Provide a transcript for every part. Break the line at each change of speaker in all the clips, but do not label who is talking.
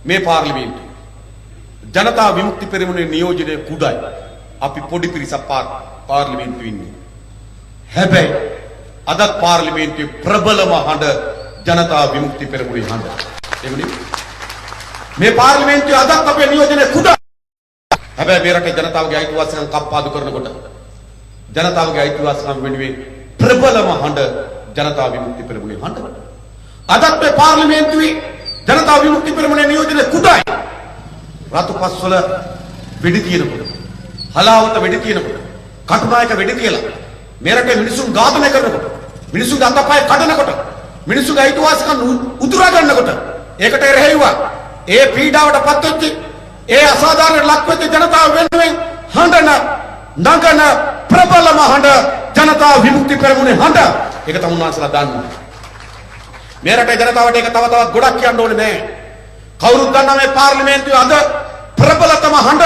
මේ පාර්ලිමේන්තුව ජනතා විමුක්ති පෙරමුණේ නියෝජනය කුඩයි. අපි පොඩි පිරිසක් පාර්ලිමේන්තුවේ ඉන්නේ. හැබැයි අද පාර්ලිමේන්තුවේ ප්‍රබලම හඬ ජනතා විමුක්ති පෙරමුණේ හඬ. එමුනේ මේ පාර්ලිමේන්තුවේ අද අපේ නියෝජනය කුඩයි. හැබැයි මේ රටේ ජනතාවගේ අයිතිවාසිකම් කප්පාදු කරනකොට ජනතාවගේ අයිතිවාසිකම් වෙනුවෙන් ප්‍රබලම හඬ ජනතා විමුක්ති පෙරමුණේ හඬ. අද අපේ පාර්ලිමේන්තුවේ ජනතා විමුක්ති පෙරමුණේ නියෝජනය කුඩයි. රතුපස්වල වෙඩි තියෙනකොට, හලාවත වෙඩි තියෙනකොට, කටුනායක වෙඩි තියලා මේ රටේ මිනිසුන් ඝාතනය කරනකොට, මිනිසුන්ගේ අතපය කඩනකොට, මිනිසුන්ගේ අයිතිවාසිකම් උදුරා ගන්නකොට ඒකට එරෙහිව ඒ පීඩාවටපත් වෙච්ච ඒ අසාධාරණ ලක් වෙච්ච ජනතාව වෙනුවෙන් හඬන නගන ප්‍රබලම හඬ ජනතා විමුක්ති පෙරමුණේ හඬ. ඒක තමුන්නාන්සලා දන්නවා. මේ රටේ ජනතාවට ඒක තව තවත් ගොඩක් කියන්න ඕනේ නෑ. කවුරුත් දන්නා මේ පාර්ලිමේන්තුවේ අද ප්‍රබලතම හඬ,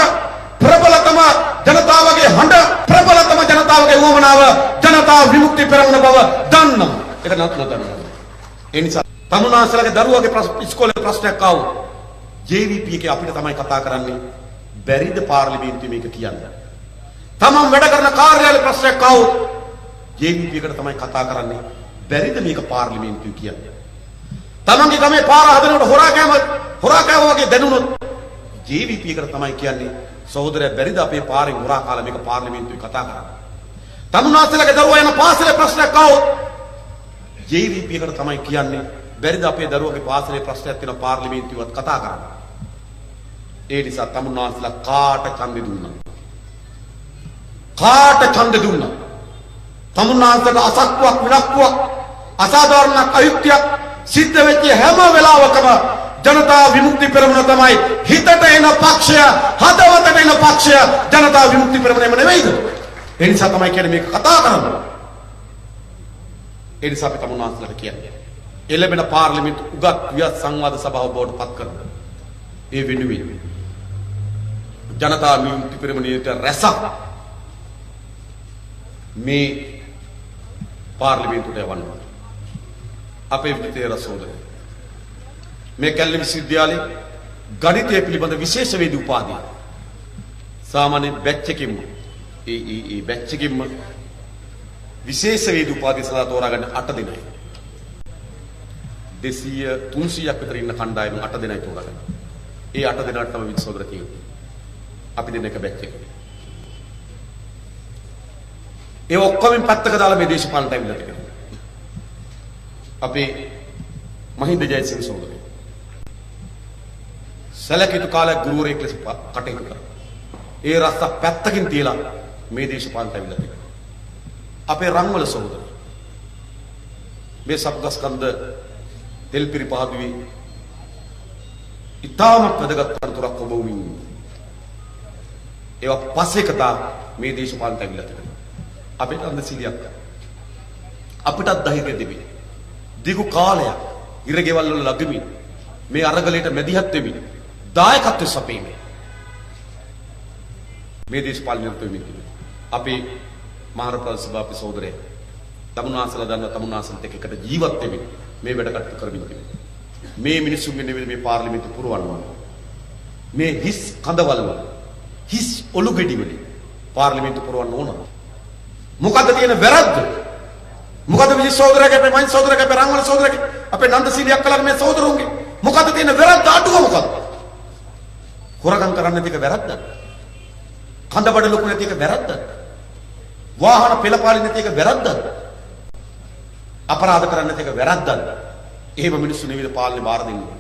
ප්‍රබලතම ජනතාවගේ හඬ, ප්‍රබලතම ජනතාවගේ වුවමනාව ජනතා විමුක්ති පෙරමුණ බව දන්නවා. ඒක නතනවා. ඒ නිසා තමුන්නාන්සලාගේ දරුවගේ ඉස්කෝලේ ප්‍රශ්නයක් ආවොත් JVP එකේ අපිට තමයි කතා කරන්නේ. බැරිද පාර්ලිමේන්තුවේ මේක කියන්න? තමන් වැඩ කරන කාර්යාලේ ප්‍රශ්නයක් ආවොත් JVP එකට තමයි කතා කරන්නේ. බැරිද මේක පාර්ලිමේන්තුවේ කියන්නේ? තමන්ගේ ගමේ පාර හදනකොට හොරා කෑම වගේ දැනුනොත් JVP එකට තමයි කියන්නේ සහෝදරයා බැරිද අපේ පාරෙන් හොරා කාලා මේක පාර්ලිමේන්තුවේ කතා කරන්න? තමුන්නාන්සලාගේ දරුවා යන පාසලේ ප්‍රශ්නයක් ආවොත් JVP එකට තමයි කියන්නේ බැරිද අපේ දරුවගේ පාසලේ ප්‍රශ්නයක් තියෙන පාර්ලිමේන්තුවේවත් කතා කරන්න? ඒ නිසා තමුන්නාන්සලා කාට ඡන්දෙ දුන්නා? කාට ඡන්දෙ දුන්නා? තමුන්නාන්සලා අසක්කුවක් විලක්කුවක් අසාධාරණක් අයුක්තියක් සිද්ධ වෙච්ච හැම වෙලාවකම ජනතා විමුක්ති පෙරමුණ තමයි හිතට එන පක්ෂය, හදවතට එන පක්ෂය ජනතා විමුක්ති පෙරමුණම නෙවෙයිද? ඒ නිසා තමයි කියන්නේ මේක කතා කරන්න. ඒ නිසා අපි තමුන්නාන්සලාට කියන්නේ එළඹෙන පාර්ලිමේන්තු උගත් වියත් සංවාද සභාව බවට පත් කරනවා. ඒ වෙනුවෙන් ජනතා විමුක්ති පෙරමුණේට රැසක් මේ පාර්ලිමේන්තුවට යවන්න. අපේ විද්‍යාල සහෝදරයෝ මේ කැලණි විශ්වවිද්‍යාලයේ ගණිතය පිළිබඳ විශේෂ වේදි උපාධිය සාමාන්‍ය බැච් එකකින්ම ඒ බැච් එකකින්ම විශේෂ වේදි උපාධිය සඳහා තෝරාගන්න 8 දෙනයි. 200 300ක් විතර ඉන්න කණ්ඩායම 8 දෙනයි තෝරාගන්න. ඒ 8 දෙනාට තමයි විද්‍යාල සහෝදර කියන්නේ. අපි දෙන එක බැච් එක. ඒ ඔක්කොම පැත්තක දාලා මේ දේශපාලනට ඇවිල්ලා තියෙනවා. අපේ මහින්ද ජයසිංහ සහෝදරයා සැලකිතු කාලයක් ගුරුවරයෙක් ලෙස කටයුතු කරා. ඒ රස්ස පැත්තකින් තියලා මේ දේශපාලනට ඇවිල්ලා තියෙනවා. අපේ රන්වල සහෝදරයා මේ සබ්ගස්කන්ධ තෙල්පිරි පහදුවේ ඉතාමත් වැදගත් අරතුරක් ඔබ වුමින් ඒවා පස්සේ කතා මේ දේශපාලනට ඇවිල්ලා තියෙනවා. අපිට අන්දසිලියක් අපිටත් ධෛර්යය දෙවි. දිගු කාලයක් ඉරගෙවල් වල ලගමින් මේ අරගලයට මැදිහත් වෙමින් දායකත්වයේ සපීමේ මේ දේශපාලනයට වෙමින් අපේ මහා ප්‍රාදේශ සභාපති සහෝදරය තමුන්නාන්සලා දන්න තමුන්නාන්සලත් එක්ක එකට ජීවත් වෙමින් මේ වැඩ කටයුතු කරමින් තිබෙනවා. මේ මිනිසුන්ගේ නෙවෙයි මේ පාර්ලිමේන්තු පුරවනවා. මේ හිස් කඳවල් වල හිස් ඔලු ගෙඩි වලින් පාර්ලිමේන්තු පුරවන්න ඕන. මොකද්ද තියෙන වැරද්ද? මොකද විජි සහෝදරයාගේ අපේ මහින්ද සහෝදරයාගේ අපේ රංගවල සහෝදරයාගේ අපේ නන්දසීලියක් කලන මේ සහෝදරුන්ගේ මොකද තියෙන වැරද්ද අඩුව මොකද? හොරගම් කරන්න නැති එක වැරද්දද? කඳබඩ ලොකු නැති එක වැරද්දද? වාහන පෙළපාලි නැති එක වැරද්දද? අපරාධ කරන්න නැති එක වැරද්දද? එහෙම මිනිස්සු නෙවෙයි පාලනේ බාර දෙන්නේ.